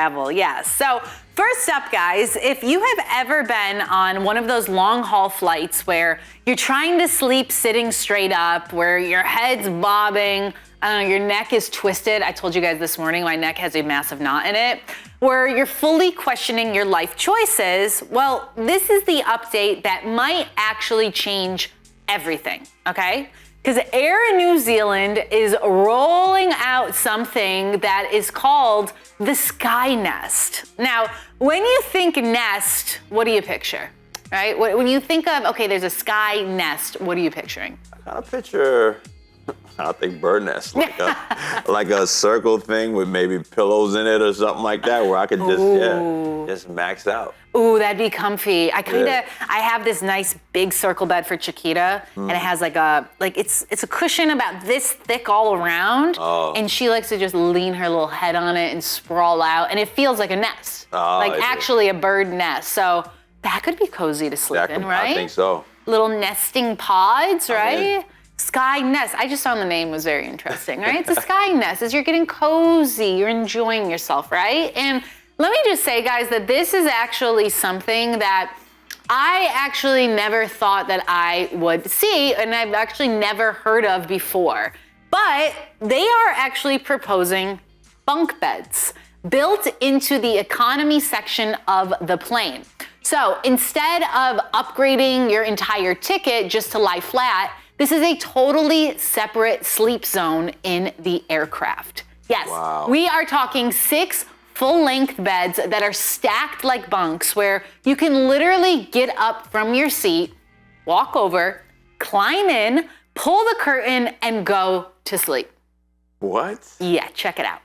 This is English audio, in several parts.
travel, yes. So first up, guys, if you have ever been on one of those long haul flights where you're trying to sleep sitting straight up, where your head's bobbing, your neck is twisted. I told you guys this morning, my neck has a massive knot in it, where you're fully questioning your life choices. Well, this is the update that might actually change everything, okay? Because Air New Zealand is rolling out something that is called the SkyNest. Now, when you think Nest, what do you picture, right? When you think of, okay, there's a SkyNest, what are you picturing? I picture, I think bird nest, like a circle thing with maybe pillows in it or something like that, where I could just max out. Ooh, that'd be comfy. I have this nice big circle bed for Chiquita, and it has it's a cushion about this thick all around, and she likes to just lean her little head on it and sprawl out, and it feels like a nest, actually a bird nest. So that could be cozy to sleep in, right? I think so. Little nesting pods, right? SkyNest. I just found the name was very interesting, right? It's a SkyNest. As you're getting cozy, you're enjoying yourself, right? And let me just say, guys, that this is actually something that I actually never thought that I would see, and I've actually never heard of before. But they are actually proposing bunk beds built into the economy section of the plane. So instead of upgrading your entire ticket just to lie flat, this is a totally separate sleep zone in the aircraft. Yes, we are talking 6 full-length beds that are stacked like bunks, where you can literally get up from your seat, walk over, climb in, pull the curtain, and go to sleep. What? Yeah, check it out.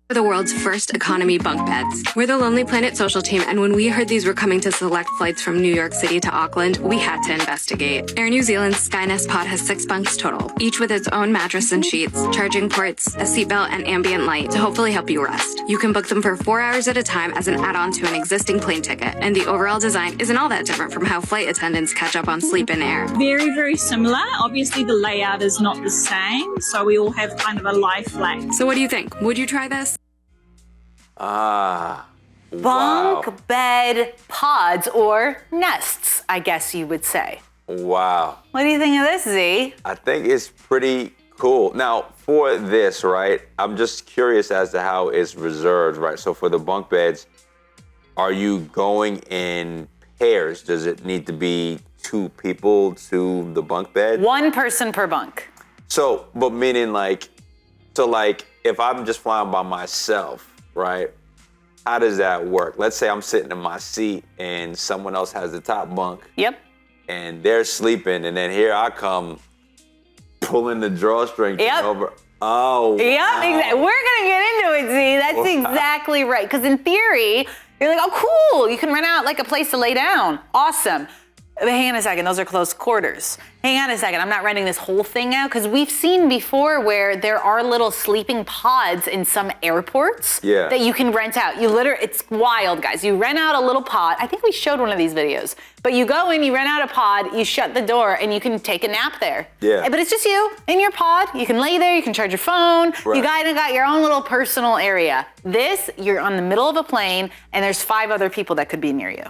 The world's first economy bunk beds. We're the Lonely Planet social team, and when we heard these were coming to select flights from New York City to Auckland, we had to investigate. Air New Zealand's SkyNest pod has 6 bunks total, each with its own mattress and sheets, charging ports, a seatbelt, and ambient light to hopefully help you rest. You can book them for 4 hours at a time as an add-on to an existing plane ticket, and the overall design isn't all that different from how flight attendants catch up on sleep in air. Very, very similar. Obviously, the layout is not the same, so we all have kind of a lie flat. So what do you think? Would you try this? Bunk bed pods, or nests, I guess you would say. Wow. What do you think of this, Z? I think it's pretty cool. Now, for this, right, I'm just curious as to how it's reserved, right? So for the bunk beds, are you going in pairs? Does it need to be 2 people to the bunk bed? 1 person per bunk. So, but meaning if I'm just flying by myself, right? How does that work? Let's say I'm sitting in my seat and someone else has the top bunk. Yep. And they're sleeping, and then here I come pulling the drawstring over. Oh, yep, wow. exactly. We're gonna get into it, Z. That's exactly right. Because in theory, you're like, oh, cool. You can rent out like a place to lay down. Awesome. But hang on a second, those are close quarters. Hang on a second, I'm not renting this whole thing out, because we've seen before where there are little sleeping pods in some airports that you can rent out. It's wild, guys. You rent out a little pod. I think we showed one of these videos. But you go in, you rent out a pod, you shut the door, and you can take a nap there. Yeah. But it's just you in your pod. You can lay there, you can charge your phone. Right. You got your own little personal area. This, you're on the middle of a plane, and there's 5 other people that could be near you.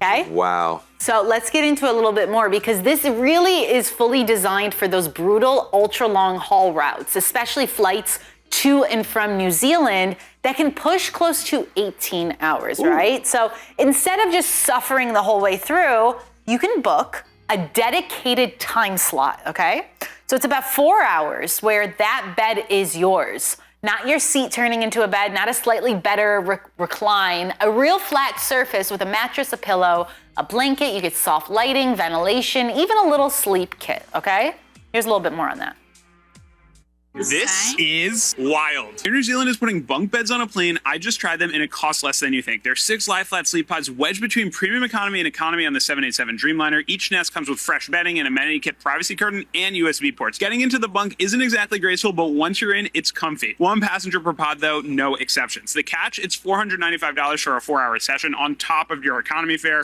Okay? Wow. So let's get into a little bit more, because this really is fully designed for those brutal, ultra-long haul routes, especially flights to and from New Zealand that can push close to 18 hours, right? So instead of just suffering the whole way through, you can book a dedicated time slot, okay? So it's about 4 hours where that bed is yours. Not your seat turning into a bed, not a slightly better recline, a real flat surface with a mattress, a pillow, a blanket. You get soft lighting, ventilation, even a little sleep kit, okay? Here's a little bit more on that. This is wild. Air New Zealand is putting bunk beds on a plane. I just tried them and it costs less than you think. There are 6 lie-flat sleep pods wedged between premium economy and economy on the 787 Dreamliner. Each nest comes with fresh bedding, an amenity kit, privacy curtain, and USB ports. Getting into the bunk isn't exactly graceful, but once you're in, it's comfy. 1 passenger per pod, though, no exceptions. The catch, it's $495 for a 4-hour session on top of your economy fare.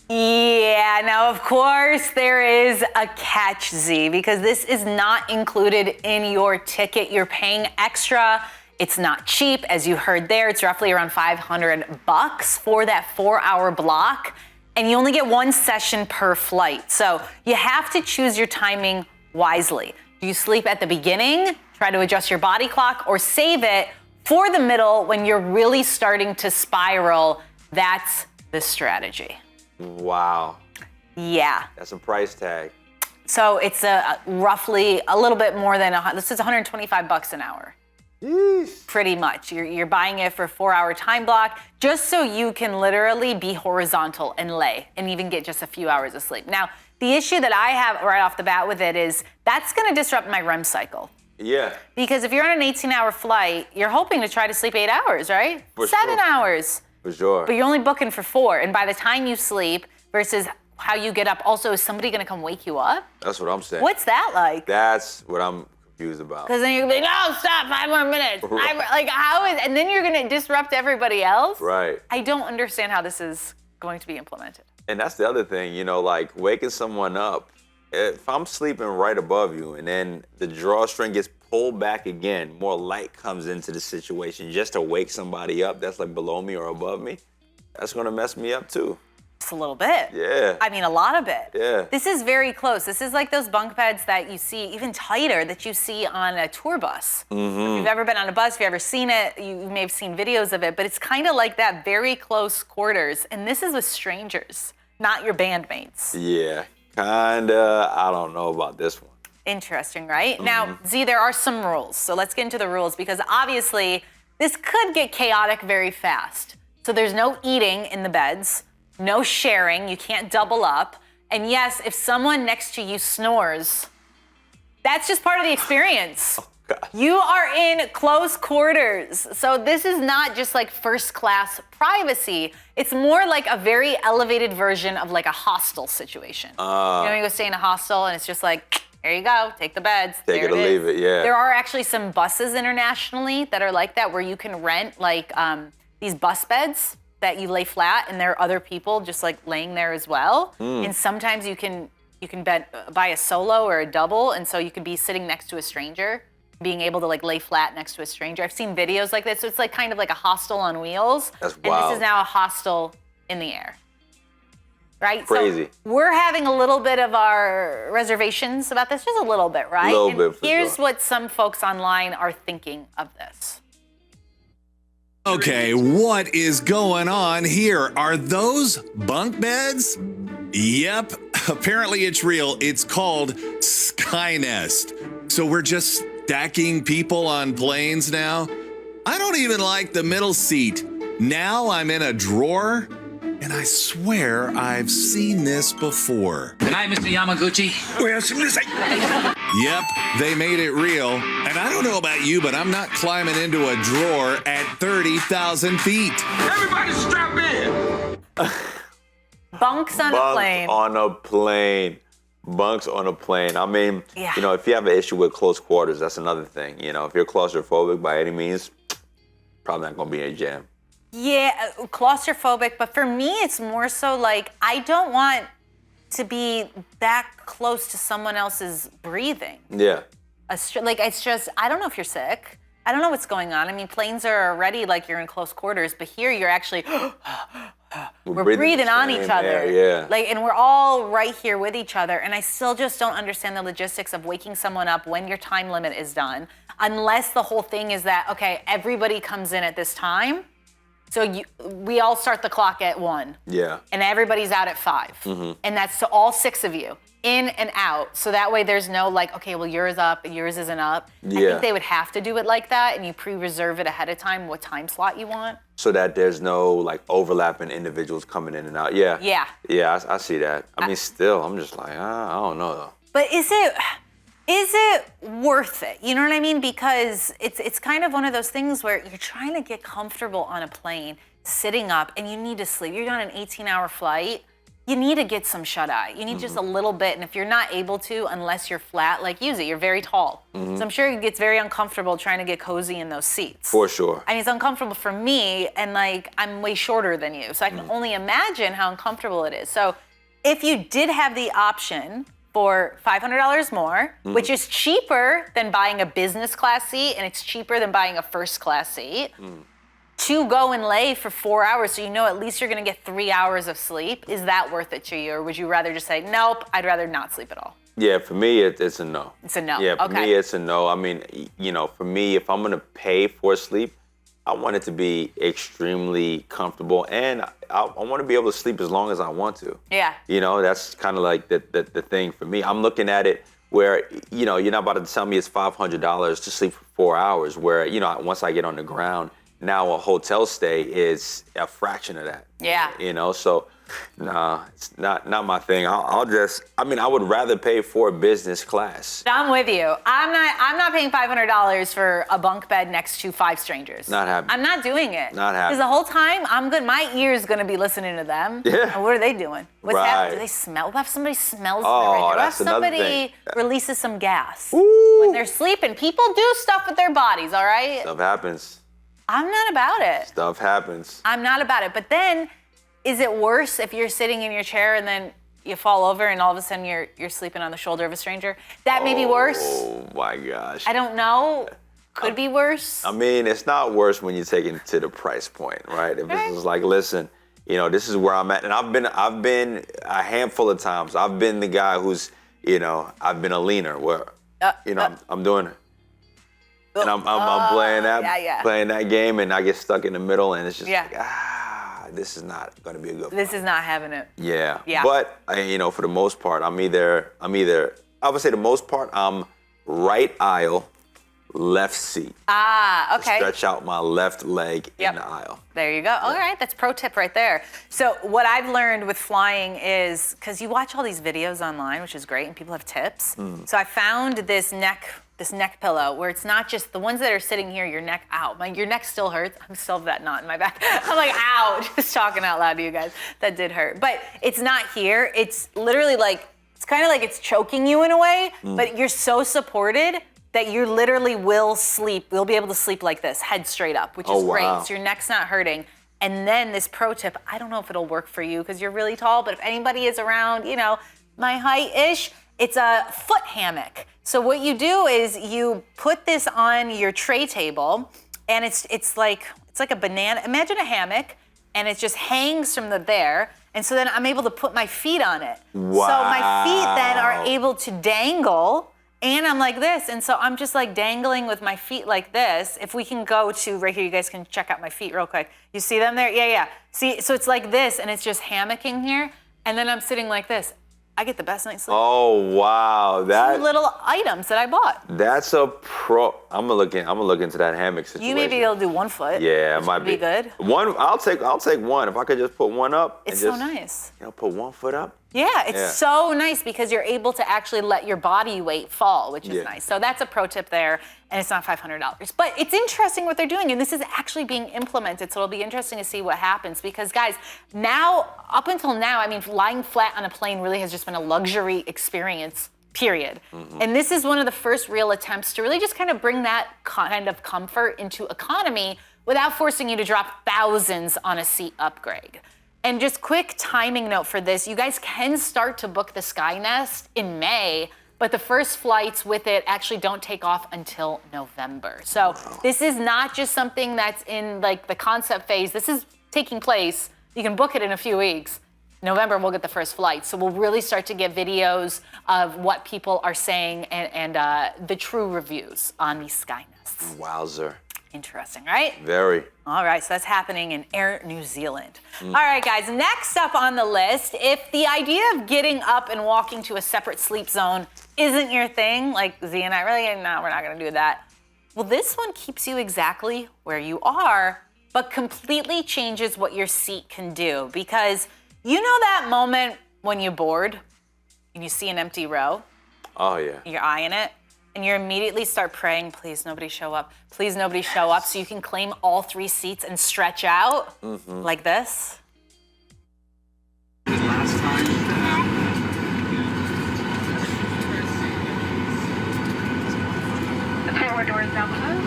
Yeah, now of course there is a catch, Z, because this is not included in your ticket. You're paying extra. It's not cheap, as you heard there. It's roughly around $500 for that 4-hour block. And you only get one session per flight. So you have to choose your timing wisely. Do you sleep at the beginning, try to adjust your body clock, or save it for the middle when you're really starting to spiral? That's the strategy. Wow. Yeah. That's a price tag. So it's roughly a little bit more than, this is $125 an hour. Yeesh. Pretty much. You're buying it for a 4-hour time block just so you can literally be horizontal and lay and even get just a few hours of sleep. Now, the issue that I have right off the bat with it is that's going to disrupt my REM cycle. Yeah. Because if you're on an 18-hour flight, you're hoping to try to sleep 8 hours, right? For 7 sure. hours. For sure. But you're only booking for 4. And by the time you sleep versus how you get up, also, is somebody going to come wake you up? That's what I'm saying. What's that like? That's what I'm confused about. Because then you're gonna be like, no, stop, 5 more minutes. Right. Like, how is, and then you're gonna disrupt everybody else? Right. I don't understand how this is going to be implemented. And that's the other thing, you know, like waking someone up. If I'm sleeping right above you and then the drawstring gets pulled back again, more light comes into the situation just to wake somebody up that's like below me or above me, that's gonna mess me up too. Just a little bit. Yeah. I mean, a lot of it. Yeah. This is very close. This is like those bunk beds that you see, even tighter, that you see on a tour bus. Mm-hmm. If you've ever been on a bus, if you've ever seen it, you may have seen videos of it, but it's kind of like that, very close quarters. And this is with strangers, not your bandmates. Yeah, kinda. I don't know about this one. Interesting, right? Now, Z, there are some rules. So let's get into the rules because obviously this could get chaotic very fast. So there's no eating in the beds, no sharing, you can't double up. And yes, if someone next to you snores, that's just part of the experience. You are in close quarters. So this is not just like first class privacy. It's more like a very elevated version of like a hostel situation. You know, when you go stay in a hostel and it's just like, here you go, take the beds. Take there it or leave it, yeah. There are actually some buses internationally that are like that where you can rent like these bus beds that you lay flat and there are other people just like laying there as well. And sometimes you can buy a solo or a double, and so you could be sitting next to a stranger, being able to like lay flat next to a stranger. I've seen videos like this, so it's like kind of like a hostel on wheels. That's and wild. this is now a hostel in the air. Right? Crazy. So we're having a little bit of our reservations about this, just a little bit, right? A little And bit, for here's sure. what some folks online are thinking of this. Okay, what is going on here? Are those bunk beds? Yep, apparently it's real. It's called SkyNest. So we're just stacking people on planes now? I don't even like the middle seat. Now I'm in a drawer, and I swear I've seen this before. Good night, Mr. Yamaguchi. Yep, they made it real. And I don't know about you, but I'm not climbing into a drawer at 30,000 feet. Everybody strap in. Bunks on a plane. On a plane. Bunks on a plane. I mean, Yeah. you know, if you have an issue with close quarters, that's another thing. You know, if you're claustrophobic by any means, probably not gonna be a jam. Yeah, claustrophobic, but for me, it's more so like I don't want to be that close to someone else's breathing. Yeah. Like, it's just, I don't know if you're sick. I don't know what's going on. I mean, planes are already like you're in close quarters, but here you're actually, we're breathing the on same each other. air, yeah. Like, and we're all right here with each other. And I still just don't understand the logistics of waking someone up when your time limit is done, unless the whole thing is that, okay, everybody comes in at this time. So we all start the clock at 1. Yeah. And everybody's out at 5. And that's to all 6 of you, in and out. So that way there's no like, okay, well, yours up, yours isn't up. I Yeah. think they would have to do it like that, and you pre-reserve it ahead of time what time slot you want. So that there's no like overlapping individuals coming in and out. Yeah. Yeah. Yeah, I see that. I mean, still, I'm just like, I don't know though. But is it worth it? You know what I mean? Because it's kind of one of those things where you're trying to get comfortable on a plane, sitting up, and you need to sleep. You're on an 18-hour flight. You need to get some shut-eye. You need just a little bit. And if you're not able to, unless you're flat, like use it. You're very tall. So I'm sure it gets very uncomfortable trying to get cozy in those seats. For sure. I mean, it's uncomfortable for me, and like I'm way shorter than you. So I can only imagine how uncomfortable it is. So if you did have the option for $500 more, which is cheaper than buying a business class seat, and it's cheaper than buying a first class seat, to go and lay for 4 hours so you know at least you're gonna get 3 hours of sleep. Is that worth it to you? Or would you rather just say, nope, I'd rather not sleep at all? Yeah, for me, it's a no. It's a no. Yeah, for Okay. me, it's a no. I mean, for me, if I'm going to pay for sleep, I want it to be extremely comfortable, and I want to be able to sleep as long as I want to. Yeah. That's kind of like the thing for me. I'm looking at it where, you're not about to tell me it's $500 to sleep for 4 hours, where, once I get on the ground, now a hotel stay is a fraction of that. Yeah. So nah, it's not my thing. I would rather pay for business class. I'm with you. I'm not paying $500 for a bunk bed next to 5 strangers. Not happening. I'm not doing it. Not happening. Because the whole time I'm good. My ear's gonna be listening to them. Yeah. And what are they doing? What's Right. happening? Do they smell? What if somebody smells? Oh, in their what if that's another somebody thing. releases some gas Ooh. when they're sleeping? People do stuff with their bodies. All right. Stuff happens. I'm not about it. Stuff happens. I'm not about it. But then, is it worse if you're sitting in your chair and then you fall over and all of a sudden you're sleeping on the shoulder of a stranger? That may be worse. Oh my gosh. I don't know. Could be worse. I mean, it's not worse when you take it to the price point, right? If Right. it's like, listen, this is where I'm at, and I've been a handful of times. I've been the guy who's, I've been a leaner where, I'm doing it. And I'm playing that game, and I get stuck in the middle, and it's just this is not going to be a good. This is not having it. Yeah. Yeah. But for the most part, I'm either I would say the most part I'm right aisle, left seat. Ah, okay. Stretch out my left leg in the aisle. There you go. All right, that's pro tip right there. So what I've learned with flying is, because you watch all these videos online, which is great, and people have tips. So I found this neck pillow where it's not just the ones that are sitting here, your neck out. Your neck still hurts. I'm still have that knot in my back. I'm like, ow, just talking out loud to you guys. That did hurt. But it's not here. It's literally like, it's kind of like it's choking you in a way, but you're so supported that you literally will sleep. We'll be able to sleep like this, head straight up, which is great. Wow. So your neck's not hurting. And then this pro tip, I don't know if it'll work for you because you're really tall, but if anybody is around, my height-ish, it's a foot hammock. So what you do is you put this on your tray table, and it's like a banana. Imagine a hammock, and it just hangs from there. And so then I'm able to put my feet on it. Wow. So my feet then are able to dangle, and I'm like this. And so I'm just like dangling with my feet like this. If we can go to right here, you guys can check out my feet real quick. You see them there? Yeah. See, so it's like this, and it's just hammocking here. And then I'm sitting like this. I get the best night's sleep. Oh wow, 2 little items that I bought. that's a pro. I'm gonna look into that hammock situation. You may be able to do 1 foot. Yeah, it which might would be good. One, I'll take one. If I could just put one up. It's and so just, nice. put 1 foot up. Yeah, it's Yeah. so nice because you're able to actually let your body weight fall, which is Yeah. nice. So that's a pro tip there, and it's not $500. But it's interesting what they're doing, and this is actually being implemented, so it'll be interesting to see what happens because, guys, up until now, lying flat on a plane really has just been a luxury experience, period. And this is one of the first real attempts to really just kind of bring that kind of comfort into economy without forcing you to drop thousands on a seat upgrade. And just quick timing note for this, you guys can start to book the SkyNest in May, but the first flights with it actually don't take off until November. So this is not just something that's in like the concept phase. This is taking place. You can book it in a few weeks. November, we'll get the first flight. So we'll really start to get videos of what people are saying and the true reviews on these SkyNests. Wowzer. Interesting, right? Very. All right, so that's happening in Air New Zealand. All right, guys, next up on the list, if the idea of getting up and walking to a separate sleep zone isn't your thing, like Z and I really, no, we're not gonna do that. Well, this one keeps you exactly where you are, but completely changes what your seat can do. Because you know that moment when you're bored and you see an empty row? Oh yeah. You're eyeing it, and you immediately start praying, please nobody show up. Please nobody show up, so you can claim all 3 seats and stretch out like this. Last time. The forward door is now closed.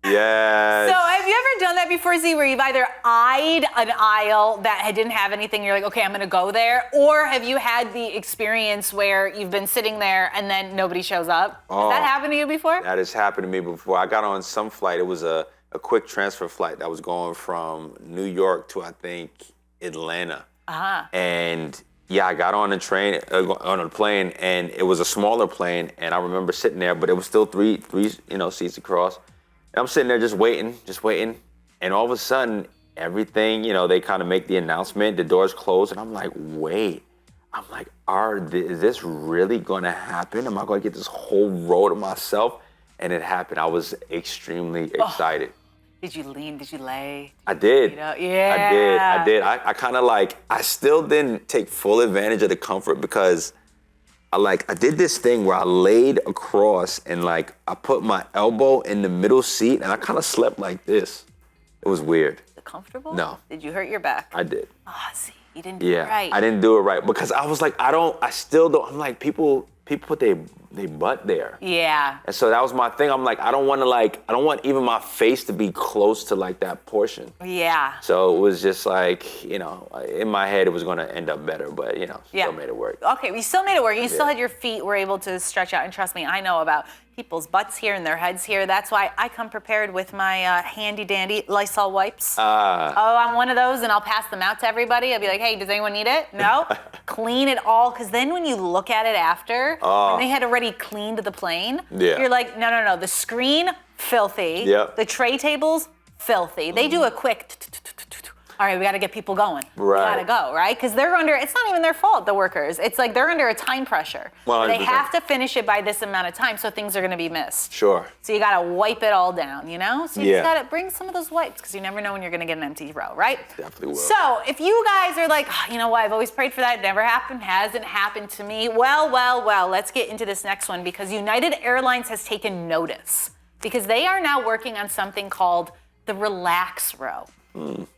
Yes. So have you ever ever done that before, Z, where you've either eyed an aisle that didn't have anything, you're like, okay, I'm going to go there, or have you had the experience where you've been sitting there and then nobody shows up? Oh, Has that happened to you before? That has happened to me before. I got on some flight. It was a quick transfer flight that was going from New York to, I think, Atlanta. Uh-huh. And yeah, I got on the train, on a plane, and it was a smaller plane. And I remember sitting there, but it was still three, seats across. And I'm sitting there just waiting. And all of a sudden, everything, they kind of make the announcement, the doors close, and I'm like, wait. I'm like, is this really gonna happen? Am I gonna get this whole row to myself? And it happened. I was extremely excited. Did you lean? Did you lay? I did. Yeah. I did. I kind of I still didn't take full advantage of the comfort because I did this thing where I laid across and I put my elbow in the middle seat and I kind of slept like this. It was weird. Is it comfortable? No. Did you hurt your back? I did. See, you didn't do it right. I didn't do it right because I was like, I still don't, I'm like, people put their butt there. Yeah. And so that was my thing. I'm like, I don't want even my face to be close to that portion. Yeah. So it was just in my head it was gonna end up better, but still made it work. Okay, we still made it work. You still had your feet were able to stretch out, and trust me, I know about people's butts here and their heads here. That's why I come prepared with my handy dandy Lysol wipes. I'm one of those, and I'll pass them out to everybody. I'll be like, hey, does anyone need it? No? Clean it all, because then when you look at it after, when they had already cleaned the plane, you're like, no, the screen, filthy. Yep. The tray tables, filthy. They do a quick, all right, we got to get people going. Right. We got to go, right? Because it's not even their fault, the workers. It's like they're under a time pressure. 100%. They have to finish it by this amount of time, so things are going to be missed. Sure. So you got to wipe it all down, So you just got to bring some of those wipes, because you never know when you're going to get an empty row, right? Definitely will. So if you guys are like, you know what, I've always prayed for that, it never happened, hasn't happened to me. Well, let's get into this next one, because United Airlines has taken notice, because they are now working on something called the Relax Row.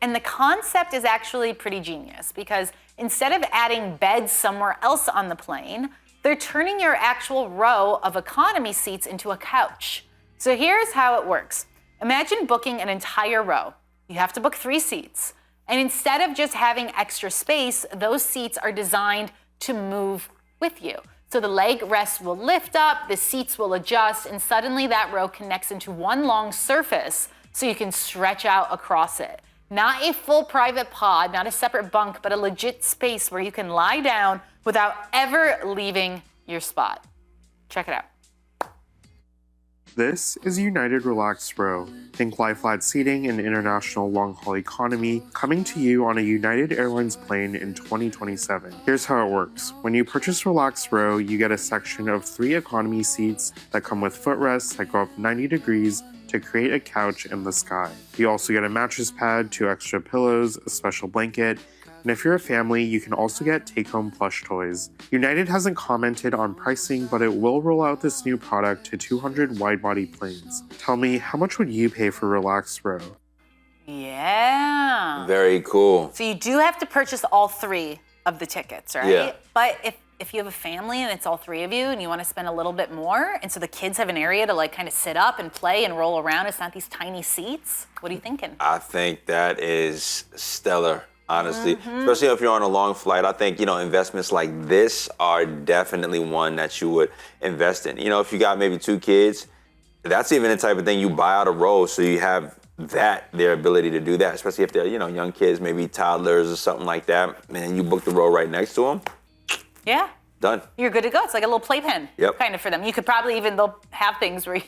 And the concept is actually pretty genius, because instead of adding beds somewhere else on the plane, they're turning your actual row of economy seats into a couch. So here's how it works. Imagine booking an entire row. You have to book 3 seats. And instead of just having extra space, those seats are designed to move with you. So the leg rests will lift up, the seats will adjust, and suddenly that row connects into one long surface so you can stretch out across it. Not a full private pod, not a separate bunk, but a legit space where you can lie down without ever leaving your spot. Check it out. This is United Relax Row. Think lie-flat seating and international long-haul economy coming to you on a United Airlines plane in 2027. Here's how it works. When you purchase Relax Row, you get a section of 3 economy seats that come with footrests that go up 90 degrees to create a couch in the sky. You also get a mattress pad, 2 extra pillows, a special blanket, and if you're a family, you can also get take-home plush toys. United hasn't commented on pricing, but it will roll out this new product to 200 wide-body planes. Tell me, how much would you pay for Relax Row? Yeah. Very cool. So you do have to purchase all 3 of the tickets, right? Yeah. But if you have a family and it's all 3 of you and you want to spend a little bit more, and so the kids have an area to kind of sit up and play and roll around, it's not these tiny seats, what are you thinking? I think that is stellar, honestly. Especially if you're on a long flight. I think, investments like this are definitely one that you would invest in. If you got maybe 2 kids, that's even the type of thing you buy out a row, so you have their ability to do that, especially if they're, young kids, maybe toddlers or something like that. Man, you book the row right next to them. Yeah. Done. You're good to go. It's like a little playpen kind of for them. You could probably they'll have things where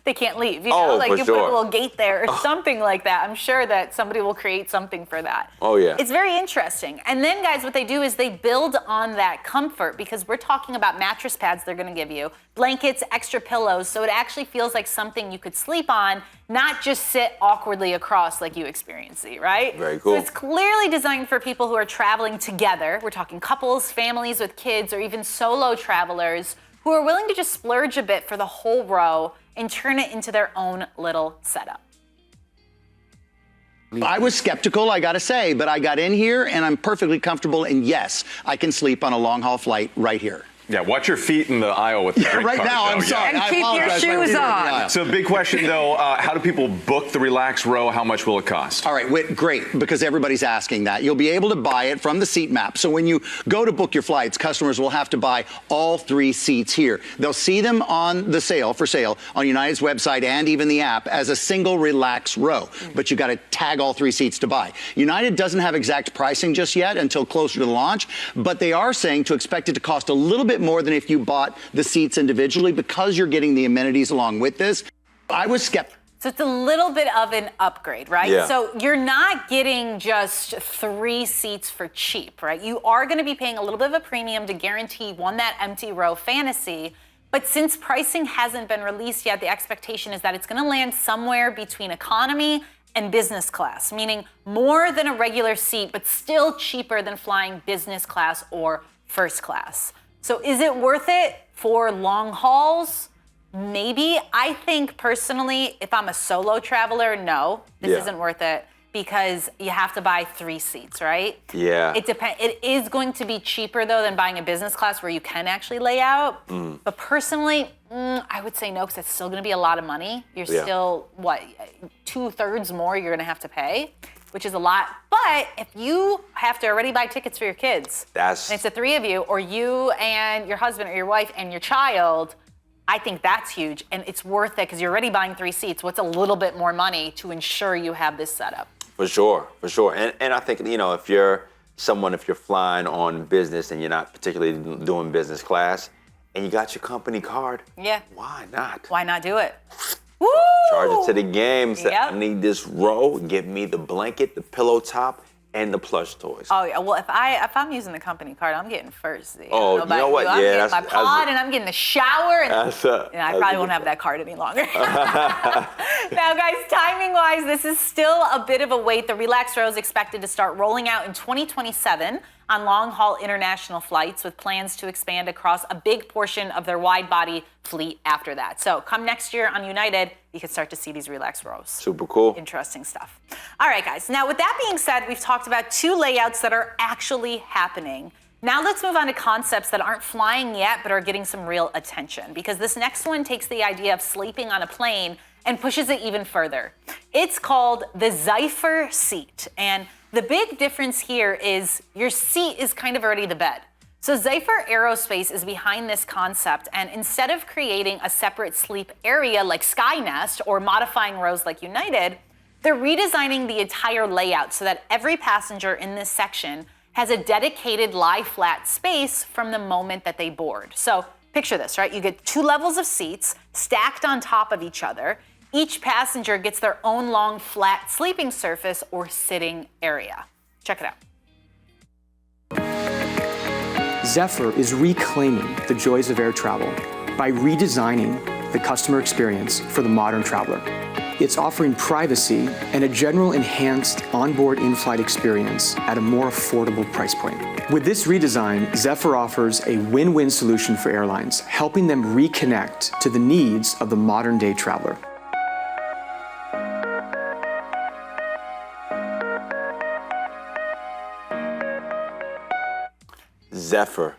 they can't leave. You know, like for you sure. put a little gate there or something like that. I'm sure that somebody will create something for that. Oh, yeah. It's very interesting. And then, guys, what they do is they build on that comfort, because we're talking about mattress pads they're going to give you, blankets, extra pillows, so it actually feels like something you could sleep on, not just sit awkwardly across like you experience, right? Very cool. So it's clearly designed for people who are traveling together. We're talking couples, families with kids, or even solo travelers who are willing to just splurge a bit for the whole row and turn it into their own little setup. I was skeptical, I gotta say, but I got in here and I'm perfectly comfortable, and yes, I can sleep on a long haul flight right here. Yeah, watch your feet in the aisle with the drink Right cart, now, though. I'm sorry. And I keep your apologize for shoes being on. So big question, though, how do people book the Relax Row? How much will it cost? All right, Whit, great, because everybody's asking that. You'll be able to buy it from the seat map. So when you go to book your flights, customers will have to buy all 3 seats here. They'll see them on the for sale on United's website and even the app as a single Relax Row. But you got to tag all 3 seats to buy. United doesn't have exact pricing just yet until closer to the launch, but they are saying to expect it to cost a little bit more than if you bought the seats individually because you're getting the amenities along with this. I was skeptical. So it's a little bit of an upgrade, right? Yeah. So you're not getting just 3 seats for cheap, right? You are going to be paying a little bit of a premium to guarantee that empty row fantasy. But since pricing hasn't been released yet, the expectation is that it's going to land somewhere between economy and business class, meaning more than a regular seat, but still cheaper than flying business class or first class. So is it worth it for long hauls? Maybe. I think personally, if I'm a solo traveler, no, this isn't worth it because you have to buy 3 seats, right? Yeah. It is going to be cheaper though than buying a business class where you can actually lay out. But personally, I would say no because it's still going to be a lot of money. You're still, 2/3 more you're going to have to pay, which is a lot. But if you have to already buy tickets for your kids, and it's the 3 of you, or you and your husband or your wife and your child, I think that's huge. And it's worth it because you're already buying 3 seats. What's a little bit more money to ensure you have this set up? For sure. And I think, if you're flying on business and you're not particularly doing business class and you got your company card, why not? Why not do it? Woo! Charge it to the game. Say, Yep. I need this row. Give me the blanket, the pillow top, and the plush toys. Oh yeah. Well, if I'm using the company card, I'm getting first. Oh, you know what? I'm Yeah, getting my pod and I'm getting the shower, and I probably won't have that card any longer. Now, guys, timing-wise, this is still a bit of a wait. The Relax Row is expected to start rolling out in 2027 on long-haul international flights with plans to expand across a big portion of their wide-body fleet after that. So come next year on United, you can start to see these Relax Rows. Super cool. Interesting stuff. All right, guys. Now, with that being said, we've talked about 2 layouts that are actually happening. Now let's move on to concepts that aren't flying yet but are getting some real attention, because this next one takes the idea of sleeping on a plane and pushes it even further. It's called the Zephyr seat. And the big difference here is your seat is kind of already the bed. So Zephyr Aerospace is behind this concept, and instead of creating a separate sleep area like SkyNest or modifying rows like United, they're redesigning the entire layout so that every passenger in this section has a dedicated lie-flat space from the moment that they board. So picture this, right? You get 2 levels of seats stacked on top of each other. Each passenger gets their own long, flat sleeping surface or sitting area. Check it out. Zephyr is reclaiming the joys of air travel by redesigning the customer experience for the modern traveler. It's offering privacy and a general enhanced onboard in-flight experience at a more affordable price point. With this redesign, Zephyr offers a win-win solution for airlines, helping them reconnect to the needs of the modern-day traveler. Zephyr.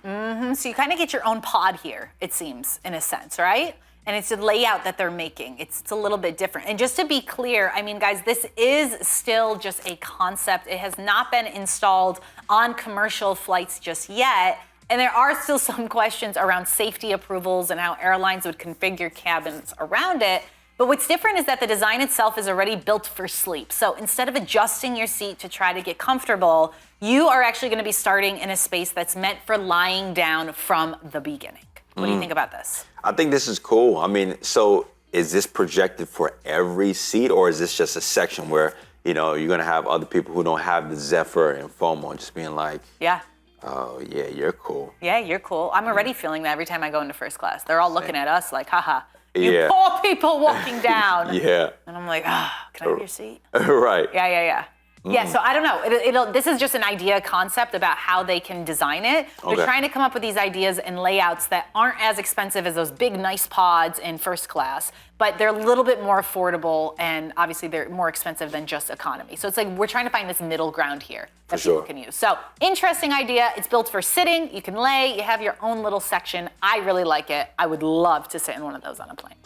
So you kind of get your own pod here, it seems, in a sense, right? And it's a layout that they're making. It's a little bit different. And just to be clear, I mean, guys, this is still just a concept. It has not been installed on commercial flights just yet. And there are still some questions around safety approvals and how airlines would configure cabins around it. But what's different is that the design itself is already built for sleep. So instead of adjusting your seat to try to get comfortable, you are actually going to be starting in a space that's meant for lying down from the beginning. What do you think about this? I think this is cool. I mean, so is this projected for every seat, or is this just a section where, you're going to have other people who don't have the Zephyr and FOMO and just being like, Yeah. oh, yeah, you're cool. Yeah, you're cool. I'm already feeling that every time I go into first class. They're all looking at us like, haha, you Yeah. poor people walking down. Yeah. And I'm like, can I have your seat? Right. Yeah. Yeah, so I don't know. This is just an idea concept about how they can design it. They're trying to come up with these ideas and layouts that aren't as expensive as those big, nice pods in first class, but they're a little bit more affordable, and obviously they're more expensive than just economy. So it's like we're trying to find this middle ground here that people can use. So interesting idea. It's built for sitting. You can lay. You have your own little section. I really like it. I would love to sit in one of those on a plane.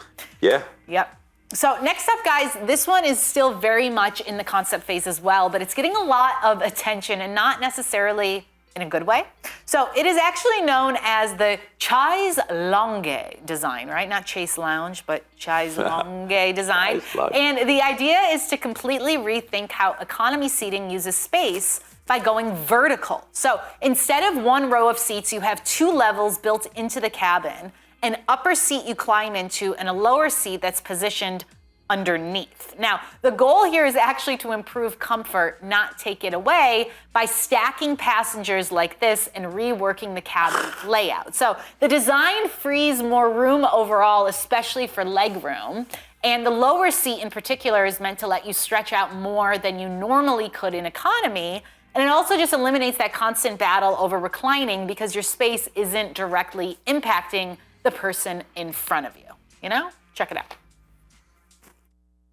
Yeah. Yep. So next up, guys, this one is still very much in the concept phase as well, but it's getting a lot of attention and not necessarily in a good way. So it is actually known as the Chaise Longue design, right? Not Chase Lounge, but Chaise Longue design. And the idea is to completely rethink how economy seating uses space by going vertical. So instead of one row of seats, you have two levels built into the cabin. An upper seat you climb into and a lower seat that's positioned underneath. Now, the goal here is actually to improve comfort, not take it away, by stacking passengers like this and reworking the cabin layout. So the design frees more room overall, especially for leg room. And the lower seat in particular is meant to let you stretch out more than you normally could in economy. And it also just eliminates that constant battle over reclining because your space isn't directly impacting the person in front of you. You know? Check it out.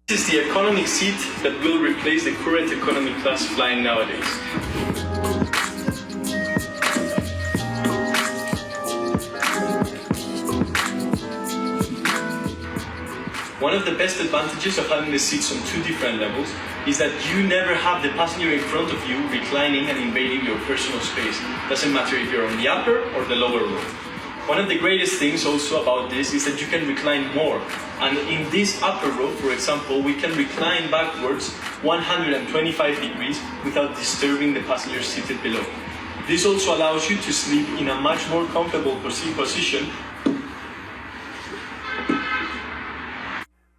This is the economic seat that will replace the current economy class flying nowadays. One of the best advantages of having the seats on two different levels is that you never have the passenger in front of you reclining and invading your personal space. Doesn't matter if you're on the upper or the lower row. One of the greatest things also about this is that you can recline more. And in this upper row, for example, we can recline backwards 125 degrees without disturbing the passenger seated below. This also allows you to sleep in a much more comfortable position.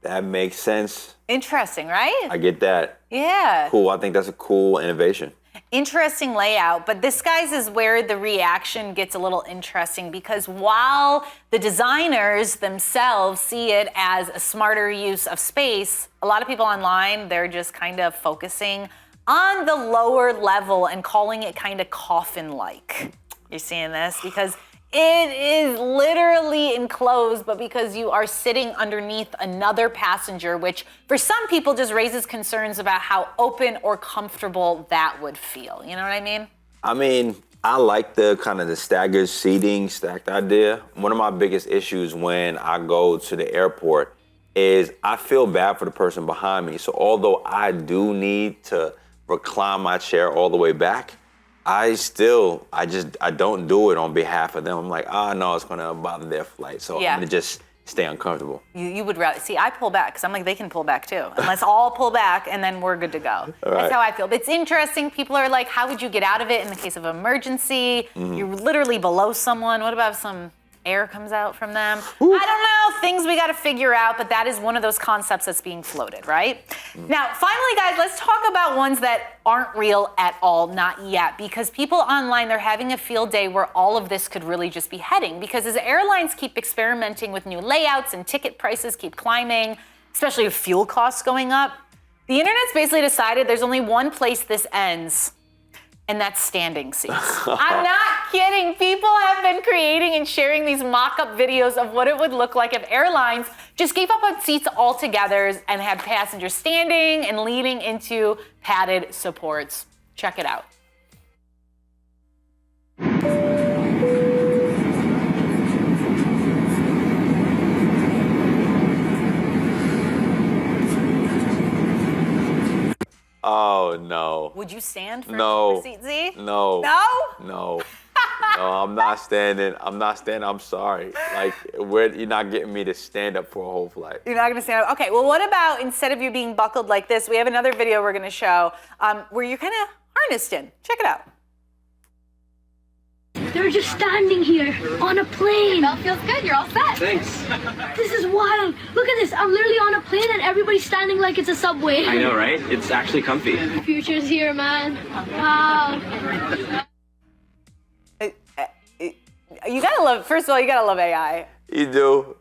That makes sense. Interesting, right? I get that. Yeah. Cool. I think that's a cool innovation. Interesting layout, but this, guys, is where the reaction gets a little interesting because while the designers themselves see it as a smarter use of space, a lot of people online, they're just kind of focusing on the lower level and calling it kind of coffin-like. You're seeing this? Because it is literally enclosed, but because you are sitting underneath another passenger, which for some people just raises concerns about how open or comfortable that would feel. You know what I mean? I mean, I like the kind of the staggered seating, stacked idea. One of my biggest issues when I go to the airport is I feel bad for the person behind me. So although I do need to recline my chair all the way back, I don't do it on behalf of them. I'm like, no, it's gonna bother their flight. So I'm gonna just stay uncomfortable. You would rather, see, I pull back because I'm like, they can pull back too. And let's all pull back and then we're good to go. That's how I feel. But it's interesting. People are like, how would you get out of it in the case of emergency? You're literally below someone. What about if some air comes out from them? Ooh. I don't know, things we gotta figure out, but that is one of those concepts that's being floated, right? Now, finally, guys, let's talk about ones that aren't real at all, not yet, because people online, they're having a field day where all of this could really just be heading, because as airlines keep experimenting with new layouts and ticket prices keep climbing, especially with fuel costs going up, the internet's basically decided there's only one place this ends, and that's standing seats. I'm not kidding. People have been creating and sharing these mock-up videos of what it would look like if airlines just gave up on seats altogether and had passengers standing and leaning into padded supports. Check it out. Oh, no. Would you stand for no. seat Z? No. No? No. No, I'm not standing. I'm sorry. Like, you're not getting me to stand up for a whole flight. You're not going to stand up? Okay, well, what about instead of you being buckled like this, we have another video we're going to show where you're kind of harnessed in. Check it out. They're just standing here on a plane. That feels good. You're all set. Thanks. This is wild. Look at this. I'm literally on a plane and everybody's standing like it's a subway. I know, right? It's actually comfy. The future's here, man. Wow. You gotta love, first of all, you gotta love AI. You do.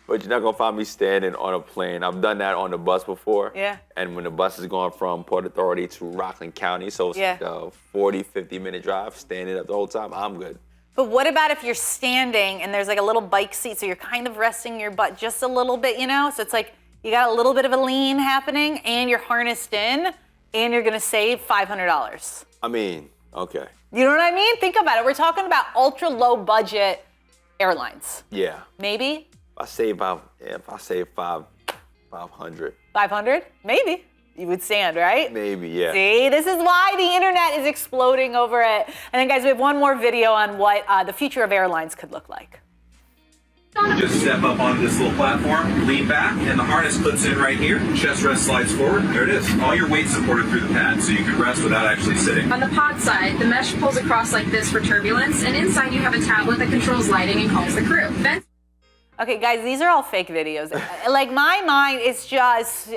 But you're not gonna find me standing on a plane. I've done that on the bus before. Yeah. And when the bus is going from Port Authority to Rockland County, so it's like a 40, 50-minute drive, standing up the whole time, I'm good. But what about if you're standing and there's like a little bike seat, so you're kind of resting your butt just a little bit, you know? So it's like you got a little bit of a lean happening and you're harnessed in and you're gonna save $500. I mean, okay. You know what I mean? Think about it. We're talking about ultra low budget airlines. Yeah. Maybe? If I save 500. 500? Maybe. You would stand, right? Maybe, yeah. See, this is why the internet is exploding over it. And then guys, we have one more video on what the future of airlines could look like. Just step up onto this little platform, lean back, and the harness clips in right here. Chest rest slides forward. There it is. All your weight supported through the pad, so you can rest without actually sitting. On the pod side, the mesh pulls across like this for turbulence, and inside you have a tablet that controls lighting and calms the crew. Okay, guys, these are all fake videos. Like, my mind is just,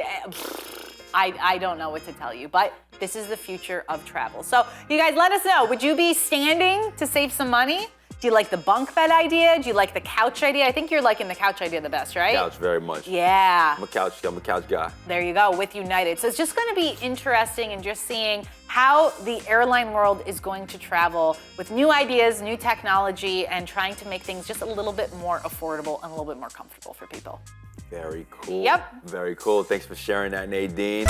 I don't know what to tell you, but this is the future of travel. So you guys let us know, would you be standing to save some money? Do you like the bunk bed idea? Do you like the couch idea? I think you're liking the couch idea the best, right? Couch, very much. Yeah. I'm a couch guy. There you go, with United. So it's just gonna be interesting and just seeing how the airline world is going to travel with new ideas, new technology, and trying to make things just a little bit more affordable and a little bit more comfortable for people. Very cool. Yep. Very cool. Thanks for sharing that, Nadine.